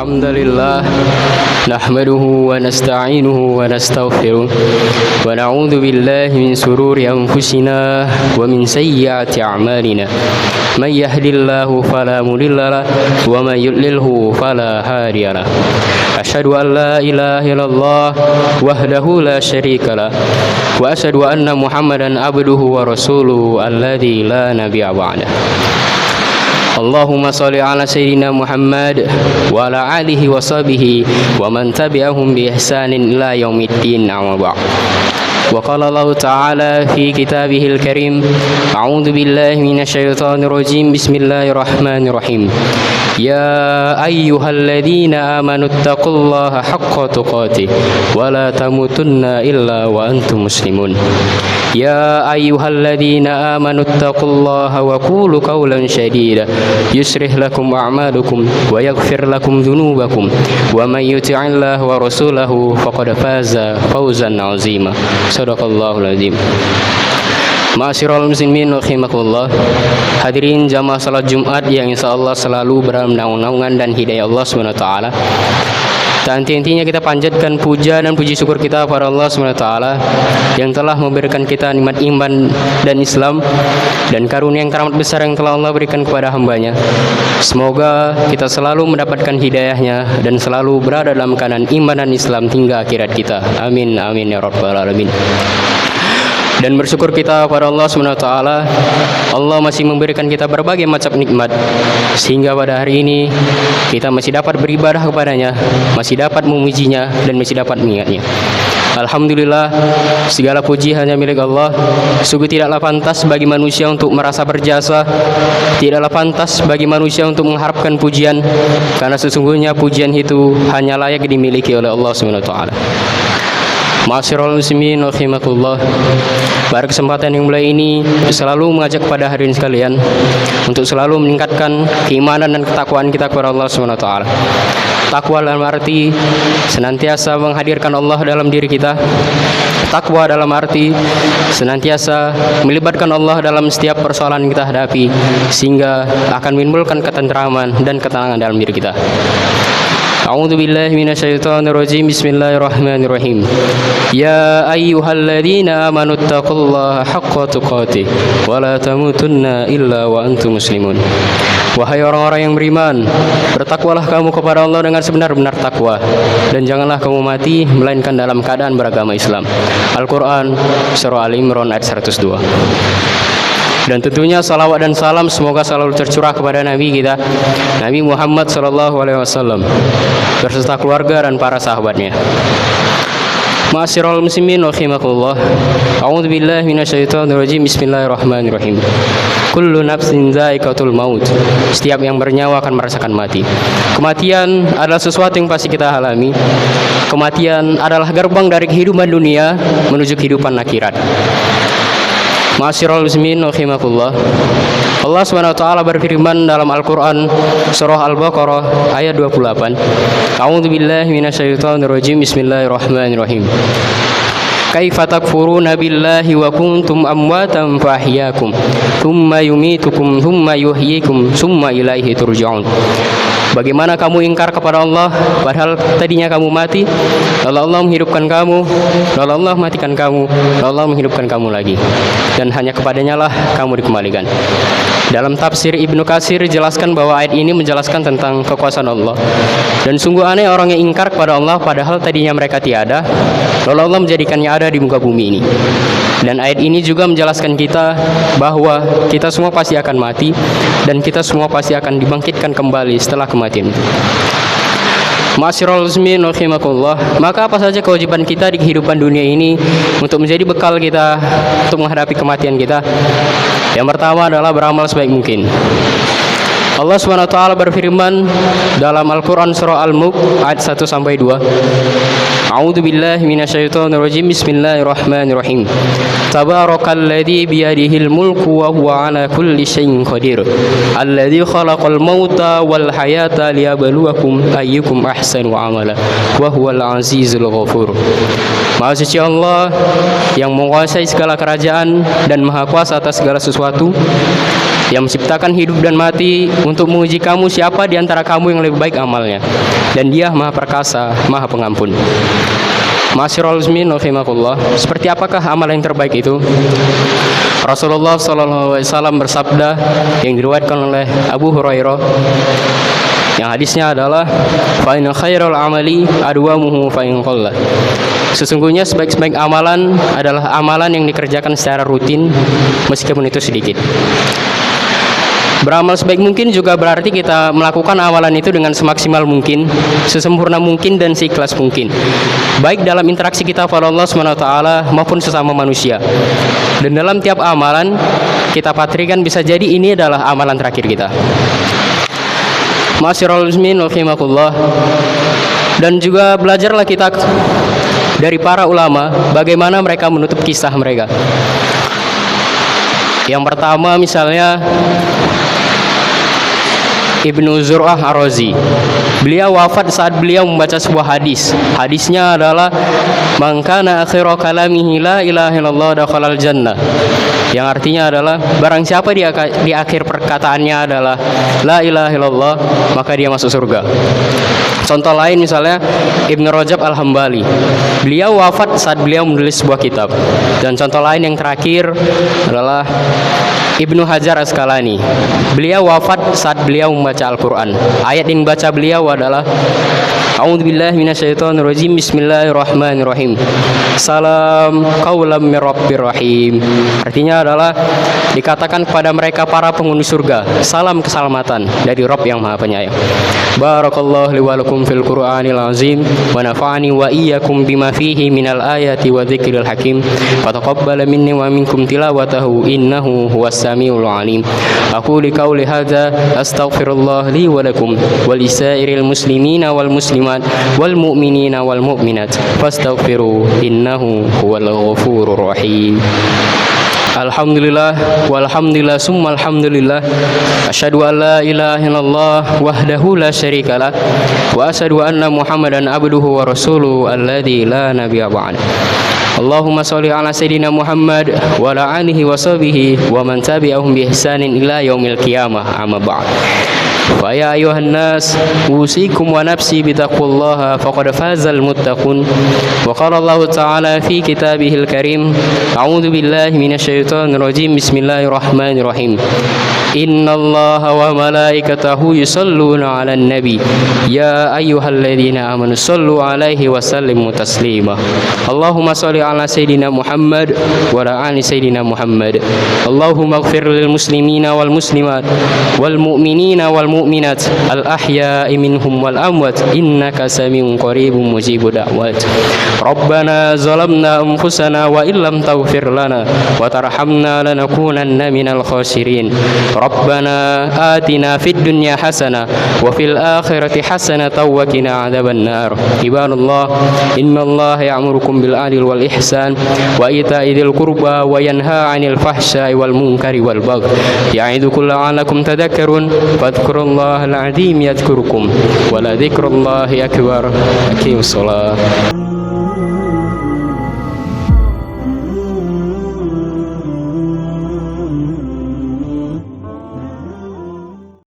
الحمد لله نحمده ونستعينه ونستغفره ونعوذ بالله من شرور أنفسنا ومن سيئات أعمالنا من يهد الله فلا مضل له ومن يضلله فلا هادي له أشهد أن لا إله إلا الله وحده لا شريك له وأشهد أن محمدا عبده ورسوله الذي لا نبي بعده اللهم صل على سيدنا محمد وعلى آله وصحبه ومن تبعهم بإحسان إلى يوم الدين أما بعد وقال الله تعالى في كتابه الكريم أعوذ بالله من الشيطان الرجيم بسم الله الرحمن الرحيم يا أيها الذين آمنوا اتقوا الله حق تقاته ولا تموتن إلا وأنتم مسلمون يا أيها الذين آمنوا اتقوا الله وقولوا قولا سديدا يصلح لكم أعمالكم ويغفر لكم ذنوبكم ومن يطع الله ورسوله فقد فاز فوزا عظيما صدق الله العظيم. Ma'asyiral muslimin rahimakumullah. Hadirin jamaah salat Jumat yang insyaallah selalu berada naungan dan hidayah Allah Subhanahu wa taala. Dan intinya kita panjatkan puja dan puji syukur kita kepada Allah Subhanahu wa taala yang telah memberikan kita nikmat iman dan Islam dan karunia yang teramat besar yang telah Allah berikan kepada hambanya. Semoga kita selalu mendapatkan hidayahnya dan selalu berada dalam keadaan iman dan Islam hingga akhirat kita. Amin amin ya rabbal alamin. Dan bersyukur kita kepada Allah Subhanahu wa taala, Allah masih memberikan kita berbagai macam nikmat sehingga pada hari ini kita masih dapat beribadah kepadanya, masih dapat memujinya dan masih dapat mengingatnya. Alhamdulillah, segala puji hanya milik Allah. Sungguh tidaklah pantas bagi manusia untuk merasa berjasa, tidaklah pantas bagi manusia untuk mengharapkan pujian, karena sesungguhnya pujian itu hanya layak dimiliki oleh Allah Subhanahu wa taala. Ma'asyiral muslimin rahimakumullah. Pada kesempatan yang mulia ini selalu mengajak kepada hadirin sekalian untuk selalu meningkatkan keimanan dan ketakwaan kita kepada Allah Subhanahu wa taala. Takwa dalam arti senantiasa menghadirkan Allah dalam diri kita. Takwa dalam arti senantiasa melibatkan Allah dalam setiap persoalan yang kita hadapi sehingga akan menimbulkan ketenteraman dan ketenangan dalam diri kita. A'udzu billahi minasyaitonir rajim. Bismillahirrahmanirrahim. Ya ayyuhalladzina amanu taqullaha haqqa tuqatih wa la tamutunna illa wa antum muslimun. Wahai orang-orang yang beriman, bertakwalah kamu kepada Allah dengan sebenar-benar takwa dan janganlah kamu mati melainkan dalam keadaan beragama Islam. Al-Qur'an surah Al-Imran ayat 102. Dan tentunya salawat dan salam semoga selalu tercurah kepada Nabi kita, Nabi Muhammad SAW, berserta keluarga dan para sahabatnya. Ma'asyiral muslimin rahimakumullah. A'udzu billahi minasyaitonir rajim. Bismillahirrahmanirrahim. Kullu nafsin dha'iqatul maut. Setiap yang bernyawa akan merasakan mati. Kematian adalah sesuatu yang pasti kita alami. Kematian adalah gerbang dari kehidupan dunia menuju kehidupan akhirat. Ma'asyiral muslimin rahimakumullah. Allah Subhanahu wa taala berfirman dalam Al-Qur'an surah Al-Baqarah ayat 28. A'udzu billahi minasyaitonir rajim. Bismillahirrahmanirrahim. Kaifa takfuruna billahi wa kuntum amwatan fa ahyaakum tsumma yumitukum tsumma yuhyikum tsumma ilaihi turja'un. Bagaimana kamu ingkar kepada Allah padahal tadinya kamu mati, lalu Allah menghidupkan kamu, lalu Allah matikan kamu, lalu Allah menghidupkan kamu lagi, dan hanya kepadanya lah kamu dikembalikan. Dalam tafsir Ibnu Katsir jelaskan bahwa ayat ini menjelaskan tentang kekuasaan Allah. Dan sungguh aneh orang yang ingkar kepada Allah padahal tadinya mereka tiada, lalu Allah menjadikannya ada di muka bumi ini. Dan ayat ini juga menjelaskan kita bahwa kita semua pasti akan mati dan kita semua pasti akan dibangkitkan kembali setelah kematian. Ma'asyiral muslimin rahimakumullah. Maka apa saja kewajiban kita di kehidupan dunia ini untuk menjadi bekal kita untuk menghadapi kematian kita? Yang pertama adalah beramal sebaik mungkin. Allah Subhanahu wa taala berfirman dalam Al-Qur'an surah Al-Mulk ayat 1 sampai 2. A'udzu billahi minasyaitonir rajim. Bismillahirrahmanirrahim. Tabarakalladzi biyadihil mulku wa huwa 'ala kulli syai'in qadir. Alladzi khalaqal mauta wal hayata liyabluwakum ayyukum ahsanu amala wa huwal 'azizul ghafur. Maha suci Allah yang menguasai segala kerajaan dan maha kuasa atas segala sesuatu, yang menciptakan hidup dan mati untuk menguji kamu siapa di antara kamu yang lebih baik amalnya, dan Dia maha perkasa, maha pengampun. Ma'asyiral muslimin rahimakumullah, seperti apakah amal yang terbaik itu? Rasulullah SAW bersabda yang diriwayatkan oleh Abu Hurairah, yang hadisnya adalah fa inna khairal amali adwamuhu fa in qalla. Sesungguhnya sebaik-baik amalan adalah amalan yang dikerjakan secara rutin meskipun itu sedikit. Beramal sebaik mungkin juga berarti kita melakukan amalan itu dengan semaksimal mungkin, sesempurna mungkin dan seikhlas mungkin, baik dalam interaksi kita pada Allah SWT maupun sesama manusia. Dan dalam tiap amalan kita patrikan bisa jadi ini adalah amalan terakhir kita. Ma'asyiral muslimin rahimakumullah. Dan juga belajarlah kita dari para ulama bagaimana mereka menutup kisah mereka. Yang pertama misalnya Ibnu Zur'ah Ar-Razi. Beliau wafat saat beliau membaca sebuah hadis. Hadisnya adalah man kana akhiru kalamihi la ilaha illallah dakhalal jannah. Yang artinya adalah barang siapa di akhir perkataannya adalah la ilaha illallah, maka dia masuk surga. Contoh lain misalnya Ibnu Rajab Al-Hambali. Beliau wafat saat beliau menulis sebuah kitab. Dan contoh lain yang terakhir adalah Ibnu Hajar Asqalani. Beliau wafat saat beliau membaca Al-Quran. Ayat yang dibaca beliau adalah A'udzubillahi minasyaitonirrajim. Bismillahirrahmanirrahim. Salam qaulam mir rabbir rahim. Artinya adalah dikatakan kepada mereka para penghuni surga, salam keselamatan dari Rabb yang Maha Penyayang. Barakallahu li wa lakum fil Qur'anil azim wa nafa'ani wa iyyakum bima fihi minal ayati wa dzikril hakim. Fataqabbal minni wa minkum tilawatahu innahu huwas samiul alim. Aku liqauli hadza astaghfirullah li wa lakum wa lisairil muslimina wal muslimat wal mu'minina wal mu'minat fastaghfiru innahu huwal ghafurur rahim. Alhamdulillah walhamdulillah summa alhamdulillah, asyhadu an la ilaha illallah wahdahu la syarikalah wa asyhadu anna Muhammadan abduhu wa rasuluhu alladzi la nabiyya ba'd. Allahumma sholli ala sayyidina Muhammad wa ala alihi wa sahbihi wa man tabi'ahum bi ihsanin ila yaumil qiyamah, amma ba'd. Fa ya ayuhan nas usikum wa nafsi bi taqwallaha faqad fazal muttaqun. Wa qala Allah ta'ala fi kitabihil karim, a'udzu billahi minasyaitonir rajim. Bismillahirrahmanirrahim. Innallaha wa malaikatahu yusholluna 'alan nabi ya ayyuhalladzina amanu shollu 'alaihi wa sallimu taslima. Allahumma sholli ala sayyidina Muhammad wa ala ali sayyidina Muhammad. Allahumma ighfir lil muslimina wal muslimat wal mu'minina wal mu'minat al ahya'i minhum wal amwat innaka samiun qaribun mujibud da'wat. Rabbana zalamna anfusana wa illam taghfir lana wa tarhamna lanakunanna minal khasirin. Rabbana atina fid dunya hasanah wa fil akhirati hasanatan wa qina adzaban nar. Ibadallah, innallaha ya'murukum bil 'adli wal ihsan wa ita'i dzil qurba wa yanha 'anil fahsya'i wal munkari wal baghi. Ya'idukum la'allakum tadhakkarun. Fadhkurullahal 'azim yadhkurukum wa la dzikrullahi akbar. Aqimus shalah.